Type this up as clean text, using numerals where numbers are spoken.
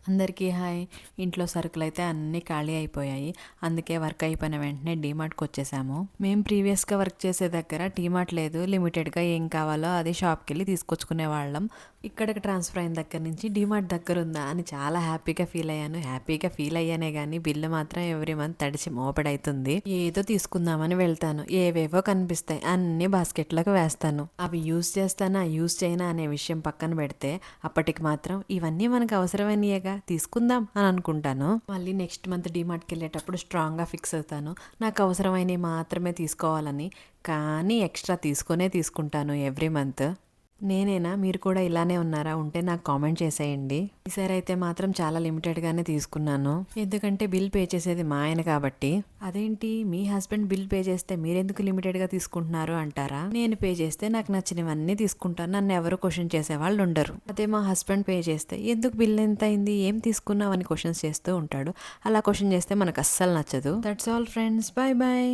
అందరికీ హాయ్. ఇంట్లో సరుకులైతే అన్నీ ఖాళీ అయిపోయాయి. అందుకే వర్క్ అయిపోయిన వెంటనే డీమార్ట్‌కి వచ్చేసాము. మేము ప్రీవియస్‌గా వర్క్ చేసే దగ్గర డీమార్ట్ లేదు. లిమిటెడ్‌గా ఏం కావాలో అది షాప్‌కెళ్ళి తీసుకొచ్చుకునేవాళ్ళం. ఇక్కడికి ట్రాన్స్ఫర్ అయిన దగ్గర నుంచి డీమార్ట్ దగ్గరుందా అని చాలా హ్యాపీగా ఫీల్ అయ్యాను. హ్యాపీగా ఫీల్ అయ్యానే గానీ బిల్లు మాత్రం ఎవ్రీ మంత్ తడిచి మోపెడైతుంది. ఏదో తీసుకుందామని వెళ్తాను. ఏవేవో కనిపిస్తాయి. అన్నీ బాస్కెట్‌లోకి వేస్తాను. అవి యూజ్ చేస్తానా, యూజ్ చేయనా అనే విషయం పక్కన పెడితే అప్పటికి మాత్రం ఇవన్నీ మనకు అవసరమైనయేగా తీసుకుందాం అని అనుకుంటాను. మళ్ళీ నెక్స్ట్ మంత్ డీమార్ట్కి వెళ్ళేటప్పుడు స్ట్రాంగ్గా ఫిక్స్ అవుతాను. నాకు అవసరమైనవి మాత్రమే తీసుకోవాలని. కానీ ఎక్స్ట్రా తీసుకుంటాను ఎవ్రీ మంత్. నేనేనా, మీరు కూడా ఇలానే ఉన్నారా? ఉంటే నాకు కామెంట్ చేసేయండి. ఈసారి అయితే మాత్రం చాలా లిమిటెడ్గానే తీసుకున్నాను. ఎందుకంటే బిల్ పే చేసేది మా ఆయన కాబట్టి. అదేంటి మీ హస్బెండ్ బిల్ పే చేస్తే మీరెందుకు లిమిటెడ్గా తీసుకుంటున్నారు అంటారా? నేను పే చేస్తే నాకు నచ్చినవన్నీ తీసుకుంటాను. నన్ను ఎవరు క్వశ్చన్ చేసేవాళ్ళు ఉండరు. అదే మా హస్బెండ్ పే చేస్తే ఎందుకు బిల్ ఎంత అయింది, ఏం తీసుకున్నావు అని క్వశ్చన్స్ చేస్తూ ఉంటాడు. అలా క్వశ్చన్ చేస్తే మనకు అస్సలు నచ్చదు. That's all friends, bye bye.